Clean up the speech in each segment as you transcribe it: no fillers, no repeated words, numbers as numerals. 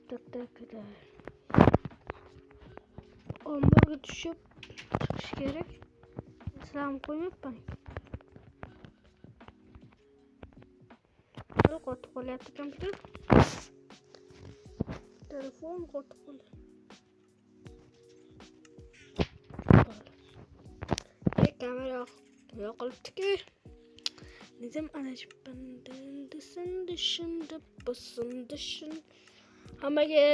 Tık. Omburga tushib chiqish kerak. Salom qo'ymayapman. Qotib qolyapti kompyuter. Telefon qotib qoldi. Kamera yo'qolibdi-ku. Nizam adashibman. Hammaga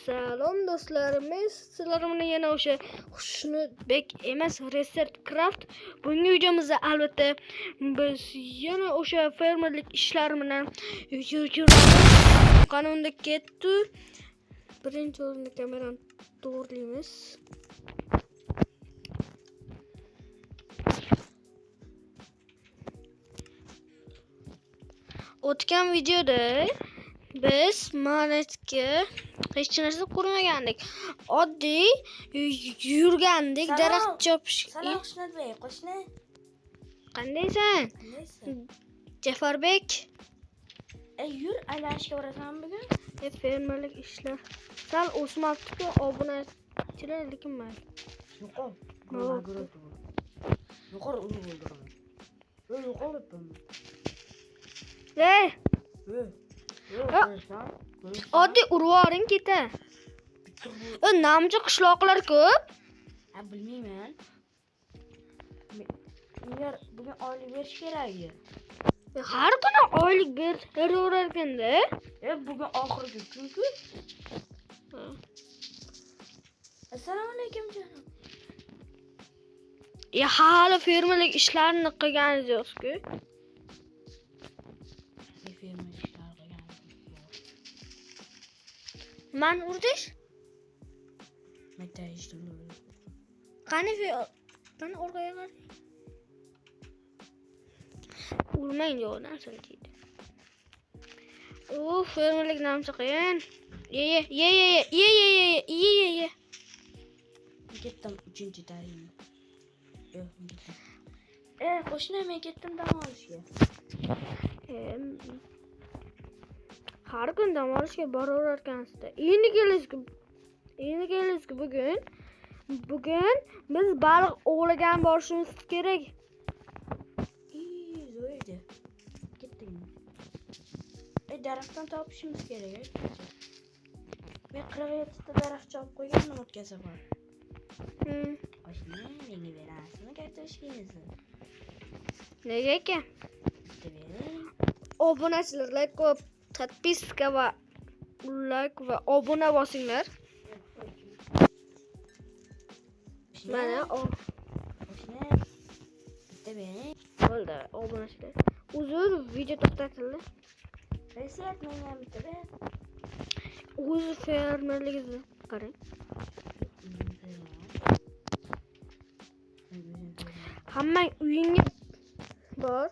salom do'stlarimiz. Sizlar bilan yana o'sha Xushnudbek emas, Reset Craft. Bugungi videomizda albatta biz yana o'sha fermerlik ishlari bilan yuramiz. Qanunda ketdi. Birinchi o'rinda kamerani to'g'rilaymiz. O'tgan videoda biz maletga hech narsa qurmagandik. Oddiy yurgandik, daraxt chopish. Salom Xushnudbek, qo'shni. Qandaysan? Jafarbek. Yur, aylanishga borasan bugun. Fermerlik ishlar. Sal o'smabdi-ku, obunachilar lekin mayli. Yuqori uni o'ldiraman. Yuqori. Oddiy urvoring keta. Namchi qishloqlar ko'p. Bilmayman. Menga bugun oylik berish kerak edi. Har kuni oylik beraverar ekanda. Bugun oxirgi kun-ku. Assalomu alaykum jonim. Hali fermerlik ishlarini qilganingiz yo'q-ku. Man urdish? Maktab ishdim. Qani orqaga qara. Urmang yo'q narsa deydi. Fermerlik namcha qiyin. Ye. Ketdim 3-ta'limga. Qo'shni men ketdim dam olishga. Har kun dam olishga boraverar ekansizda. Endi kelasiz bugun. Bugun biz baliq ovlagan borishimiz kerak. Zo'ydi. Ketdingmi? Daraxtdan topishimiz kerak. Men 47 ta daraxt chopib qo'yganman o'tgan safar. Qo'shni, menga berasizmi kartoshkangizni? Nega ekan? Obunachilar ko'p. Подписка va like va obuna bosinglar. Mana bo'ldi, obunachilar. Uzr, video to'xtatildi. Reset menga bitdi. O'z fermerligingizni qarang. Hamma uyingga bor.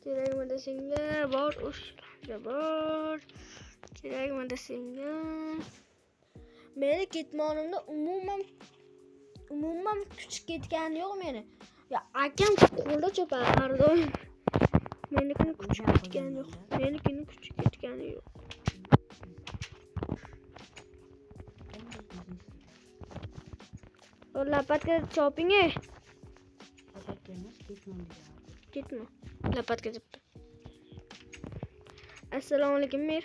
Kerakmi desangga bor, o'shga bor. Kerakmi desangga. Meni ketmonimda umuman kuch ketgani yo'q meni. Akam qo'lda chopadi har doim. Menikini kuch ketgani yo'q. Lapatka choping. Ketma. Lapatka chopdi. Assalomu alaykum mir.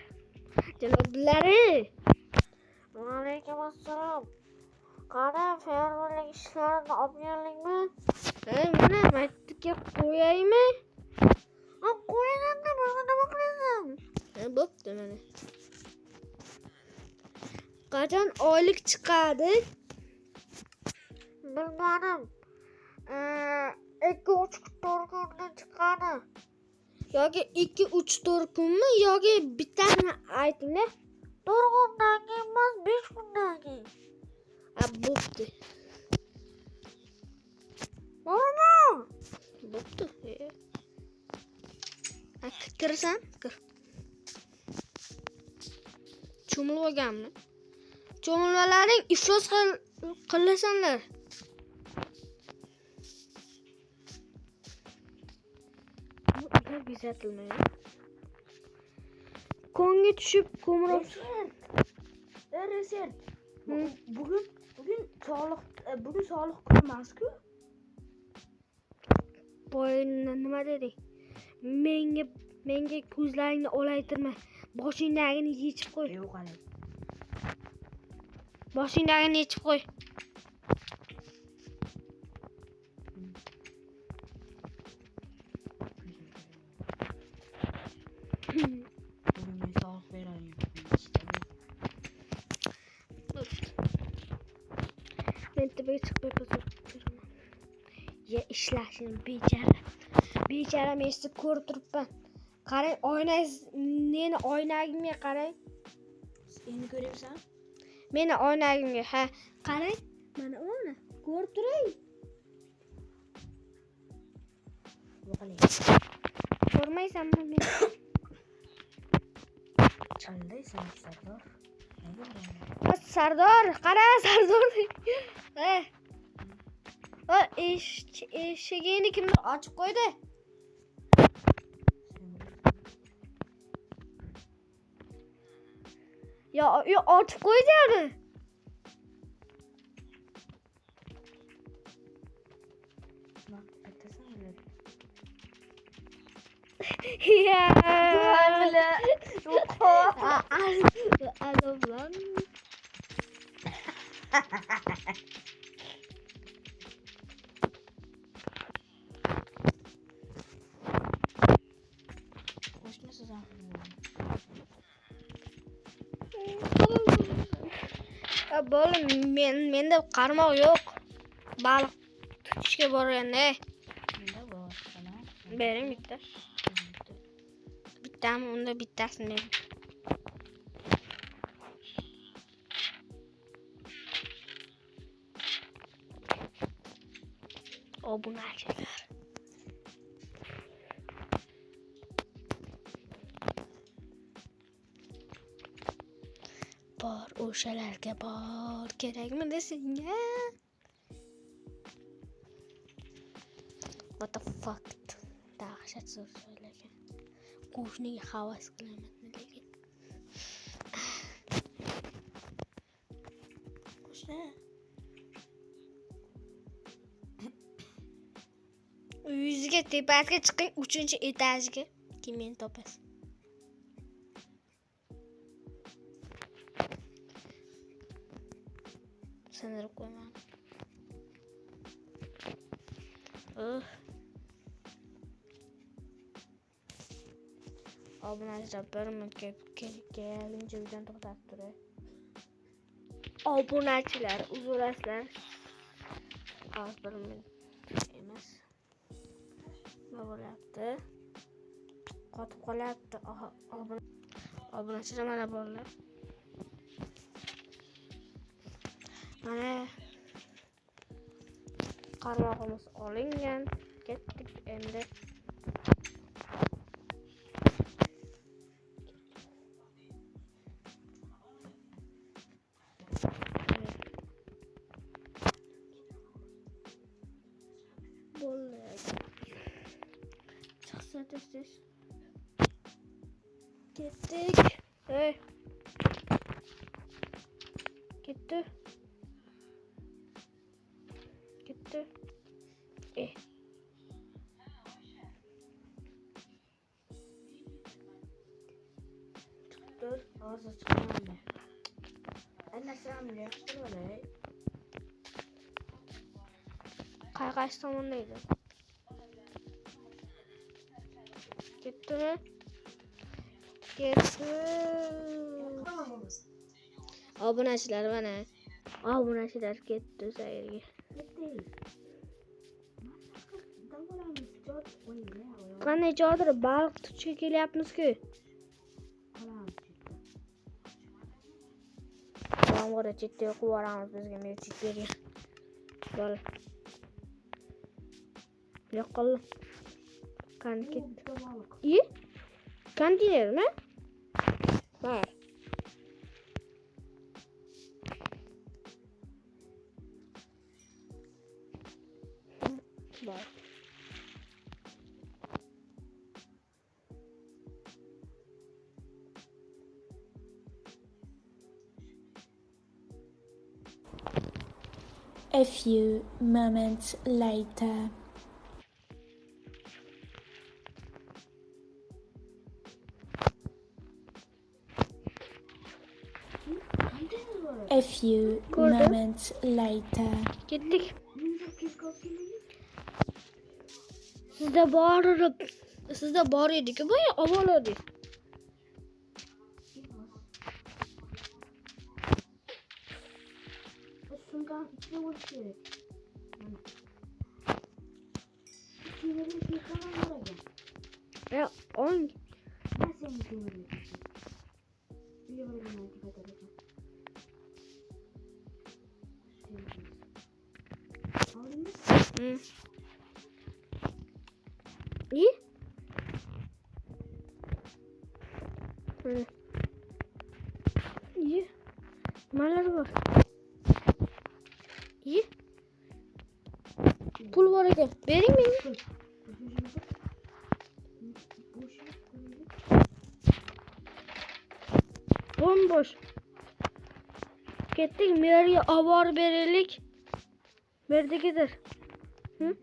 Janoblari. Va alaykum assalom. Qani fermerlik ishlarini olganlikmi? Mana maktabga qo'yaymi? Qo'yingda nima qilasan? Bo'pti mana. Qachon oylik chiqadi? Bilmadim. 2-3 kunda chiqadi. Yoki 2-3 kunmi yoki bittasini aytinglar. 4 kundan keyin emas, 5 kundan keyin. Bo'pti. Bo'pti. Kirasan? Kir. Cho'milib olganmi? Cho'milmalaring iflos qilasanlar. bezatilmagan. Konga tushib ko'mir Reset. Hı. Bugün sog'liq kuni emas-ku. boyni nima dedik? Menga ko'zlaringni olaytirma. Boshingdagini yechib qo'y. Yo'q hali. Boshingdagini yechib qo'y. Bugün sog'liq berayim. Men tepaga chiqib beraman. Ya ishlashini bechara men sizni ko'rib turibman. Qarang, meni oynagimga qarang. Endi ko'ryapsan? Meni oynagimga, ha, qarang. Mana uni ko'rib turing. Yo'qali. Ko'rmaysanmi meni? Chandaysan, Sardor. Sardor, qara Sardor. Eshigini kimdir ochib qo'ydi? Yo, ochib qo'ydi. Ya. Alam. Qo'shnisi Bolam, menda qarmoq yo'q. Baliq tutishga borganda. Menda bor. Bering bitta. Bittami, unda bittasini bering. Obunachilar. Bor, o'shalarga bor. Kerakmi desingga? What the fuck? Dahshat so'z so'ylagan. Qo'shniga havas qilaman lekin. Qo'shni. Uyingizga tepasiga chiqing, 3-etajga. Keyin meni topasiz. Sindirib qo'yman. Obunachilar, bir minutga kelincha videoni to'xtatib turay. Obunachilar, uzurasizlar. Hozir 1 minut emas. Nima bo'lyapti? Qotib qolyapti. Obunachilar mana borlar. Mana qarmog'imiz olingan. Ketdik endi. Çıksa tez. Gittik. Hey. Gitti. Dur, hozir chiqaman. Anasam yaxshi bo'lay. Qaysi tomondaydi? Ketdimi? Ketdi. Obunachilar mana. Obunachilar ketdi sayrga. Qanday chodir baliq tutishga kelyapmiz-ku. Yomg'irda chetda yo'q boramiz, bizga mevjud bergan. Bo'l. Yo'qol. Qani ketdi. Konteynermi? Bor. Bor. A few moments later. A few Gördüm. moments later. Gittik. Sizde bağırıp sizde bağırıyorduk ki böyle avalıyorduk. Sumkağın içine vuruş gerek. Sinirli bir falan var ya. Ya on Ben senin sinirli. Bir de böyle bir dikkat edelim. Aldın mı? Hı. İyi. Hı. İyi. Malları var. İyi. Pul var idi. Vereyim mi? Bomboş. Gittik Mary'e avar verelik. Verdi gider. Hı?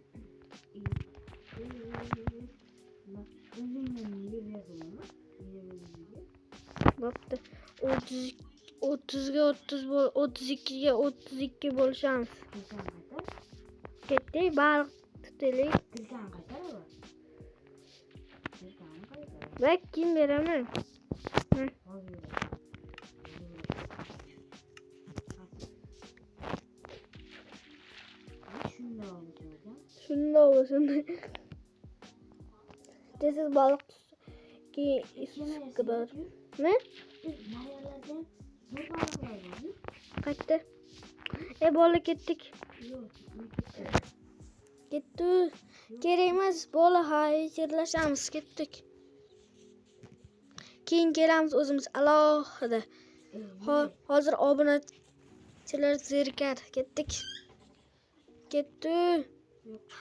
Baktı. 30'ga 30 bol, 32'ga 32 bol şans. Gitti balık tutelik. Bak kim veremem. Hı. Şunun da olsun. This is balık ki kadar. Ne? Kaçtı. Balık gittik. Gitti. Gereğimiz balık hayırlaşamız gittik. Keyin kelamiz o'zimiz alohida. Hozir obunachilar zerikadi. Ketdik. Ketdi.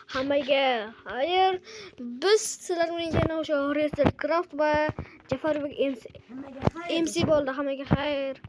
Hammaga hayır. Biz sizlar bilan yana o'sha Reset Craft va Jafarbek MC bo'ldi. Hammaga hayır.